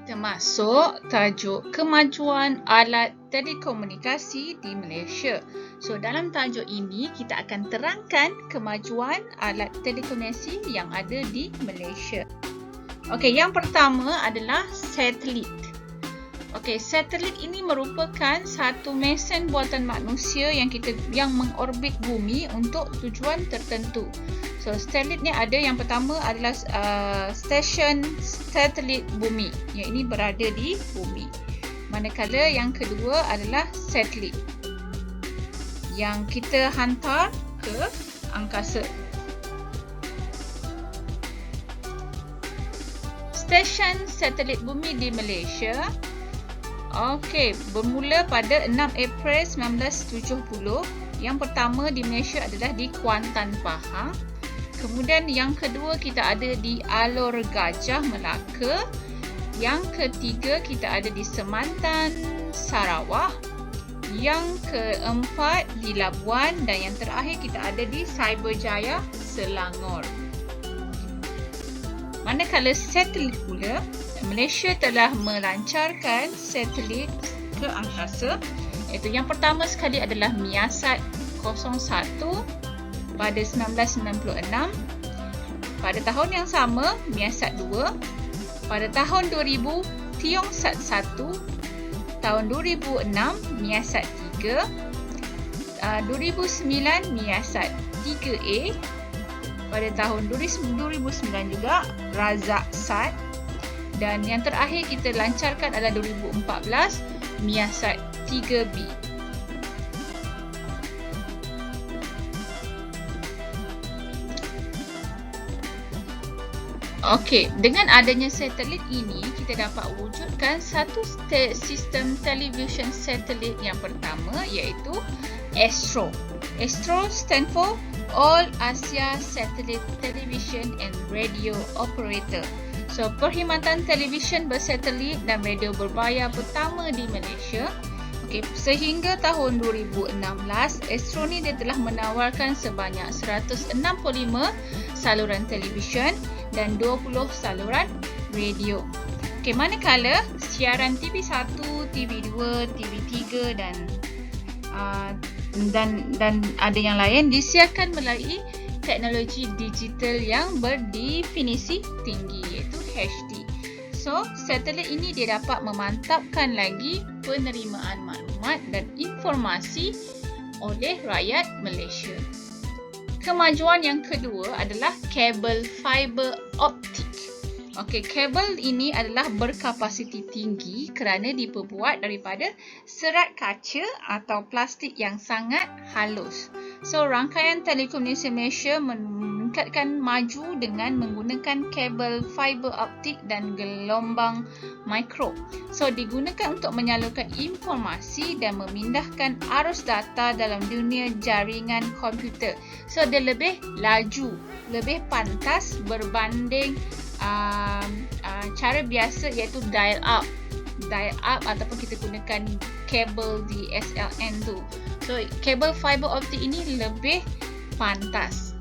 termasuk tajuk kemajuan alat telekomunikasi di Malaysia. So, dalam tajuk ini kita akan terangkan kemajuan alat telekomunikasi yang ada di Malaysia. Okey, yang pertama adalah satelit. Okey, satelit ini merupakan satu mesin buatan manusia yang mengorbit bumi untuk tujuan tertentu. So, satelit ni ada, yang pertama adalah stesen satelit bumi, yang ini berada di bumi. Manakala yang kedua adalah satelit yang kita hantar ke angkasa. Stesen satelit bumi di Malaysia, okey, bermula pada 6 April 1970. Yang pertama di Malaysia adalah di Kuantan, Pahang. Kemudian yang kedua kita ada di Alor Gajah, Melaka. Yang ketiga kita ada di Semantan, Sarawak. Yang keempat di Labuan, dan yang terakhir kita ada di Cyberjaya, Selangor. Manakala satelit pula, Malaysia telah melancarkan satelit ke angkasa, iaitu yang pertama sekali adalah Miasat 01 pada 1996. Pada tahun yang sama, Miasat 2. Pada tahun 2000, Tiongsat 1. Tahun 2006, Miasat 3. 2009, Miasat 3A. Pada tahun 2009 juga, Razak Sat. Dan yang terakhir kita lancarkan adalah 2014, Miasat 3B. Okey, dengan adanya satelit ini, kita dapat wujudkan satu sistem television satelit yang pertama, iaitu ASTRO. ASTRO stand for All Asia Satellite Television and Radio Operator. So, perkhidmatan televisyen bersatelit dan radio berbayar pertama di Malaysia. Okey, sehingga tahun 2016, ASTRO ni dia telah menawarkan sebanyak 165 saluran televisyen dan 20 saluran radio. Okey, manakala siaran TV1, TV2, TV3 dan ada yang lain disiarkan melalui teknologi digital yang berdefinisi tinggi, iaitu HD. So, satelit ini dia dapat memantapkan lagi penerimaan maklumat dan informasi oleh rakyat Malaysia. Kemajuan yang kedua adalah kabel fiber optik. Okey, kabel ini adalah berkapasiti tinggi kerana diperbuat daripada serat kaca atau plastik yang sangat halus. So, rangkaian telekomunikasi Malaysia meningkatkan maju dengan menggunakan kabel fiber optik dan gelombang mikro. So, digunakan untuk menyalurkan informasi dan memindahkan arus data dalam dunia jaringan komputer. So, dia lebih laju, lebih pantas berbanding cara biasa, iaitu dial up ataupun kita gunakan kabel DSLN tu. So, kabel fiber optik ini lebih pantas.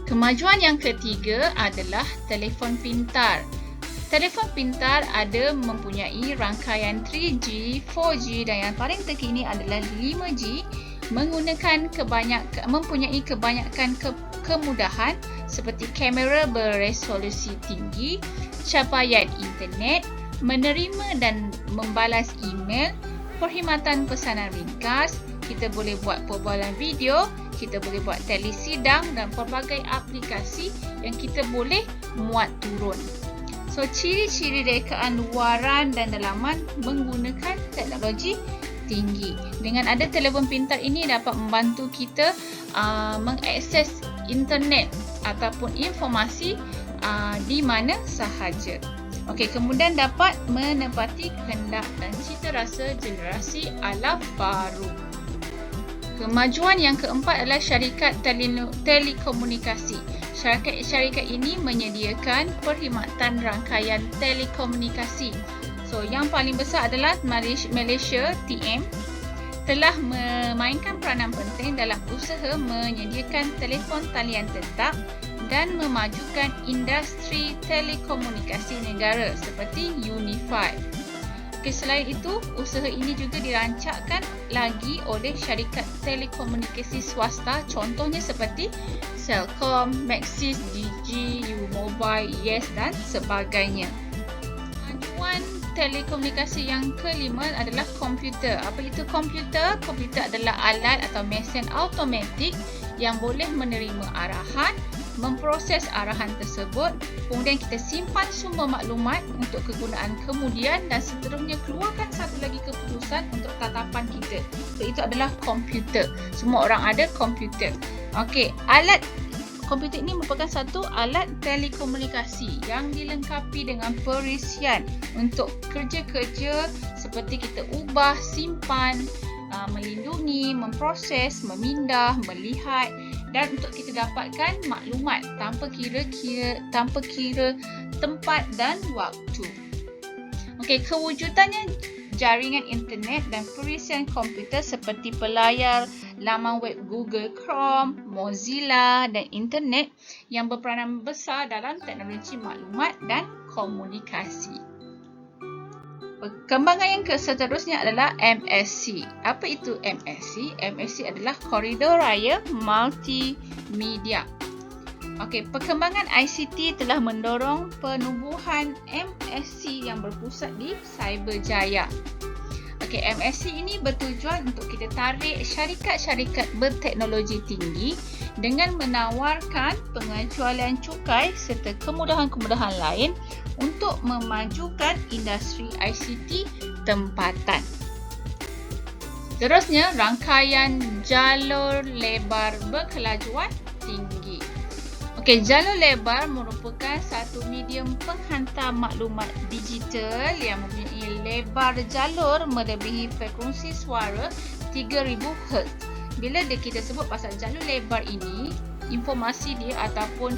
Kemajuan yang ketiga adalah telefon pintar. Telefon pintar ada mempunyai rangkaian 3G, 4G dan yang paling terkini adalah 5G, mempunyai kebanyakan kemudahan seperti kamera beresolusi tinggi, capaian internet, menerima dan membalas email, perkhidmatan pesanan ringkas, kita boleh buat perbualan video, kita boleh buat telesidang dan pelbagai aplikasi yang kita boleh muat turun. So, ciri-ciri rekaan luaran dan dalaman menggunakan teknologi tinggi. Dengan ada telefon pintar ini dapat membantu kita mengakses internet ataupun informasi di mana sahaja. Okey, kemudian dapat menepati kehendak dan cita rasa generasi ala baru. Kemajuan yang keempat adalah syarikat telekomunikasi. Syarikat ini menyediakan perkhidmatan rangkaian telekomunikasi. So, yang paling besar adalah Malaysia TM telah memainkan peranan penting dalam usaha menyediakan telefon talian tetap dan memajukan industri telekomunikasi negara seperti Unify. Selain itu, usaha ini juga dirancangkan lagi oleh syarikat telekomunikasi swasta, contohnya seperti Celcom, Maxis, Digi, U-Mobile, Yes dan sebagainya. Kemajuan telekomunikasi yang kelima adalah komputer. Apa itu komputer? Komputer adalah alat atau mesin automatik yang boleh menerima arahan, memproses arahan tersebut, kemudian kita simpan sumber maklumat untuk kegunaan kemudian dan seterusnya keluarkan satu lagi keputusan untuk tatapan kita. So, itu adalah komputer. Semua orang ada komputer. Okey, alat komputer ini merupakan satu alat telekomunikasi yang dilengkapi dengan perisian untuk kerja-kerja seperti kita ubah, simpan, melindungi, memproses, memindah, melihat dan untuk kita dapatkan maklumat tanpa kira tempat dan waktu. Okey, kewujudannya jaringan internet dan perisian komputer seperti pelayar laman web Google Chrome, Mozilla dan internet yang berperanan besar dalam teknologi maklumat dan komunikasi. Perkembangan yang seterusnya adalah MSC. Apa itu MSC? MSC adalah Koridor Raya Multimedia. Okey, perkembangan ICT telah mendorong penubuhan MSC yang berpusat di Cyberjaya. Okey, MSC ini bertujuan untuk kita tarik syarikat-syarikat berteknologi tinggi dengan menawarkan pengecualian cukai serta kemudahan-kemudahan lain untuk memajukan industri ICT tempatan. Terusnya, rangkaian jalur lebar berkelajuan tinggi. Okey, jalur lebar merupakan satu medium penghantar maklumat digital yang mempunyai lebar jalur melebihi frekuensi suara 3000 Hz. Bila kita sebut pasal jalur lebar ini, informasi dia ataupun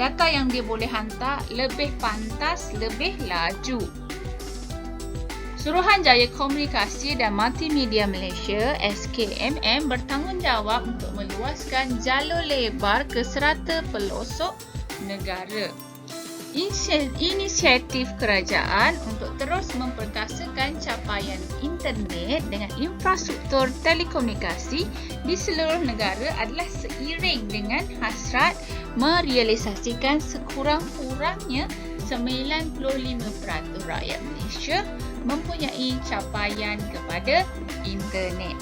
data yang dia boleh hantar lebih pantas, lebih laju. Suruhanjaya Komunikasi dan Multimedia Malaysia SKMM bertanggungjawab untuk meluaskan jalur lebar ke serata pelosok negara. Inisiatif kerajaan untuk terus memperkasakan capaian internet dengan infrastruktur telekomunikasi di seluruh negara adalah seiring dengan hasrat merealisasikan sekurang-kurangnya 95% rakyat Malaysia mempunyai capaian kepada internet.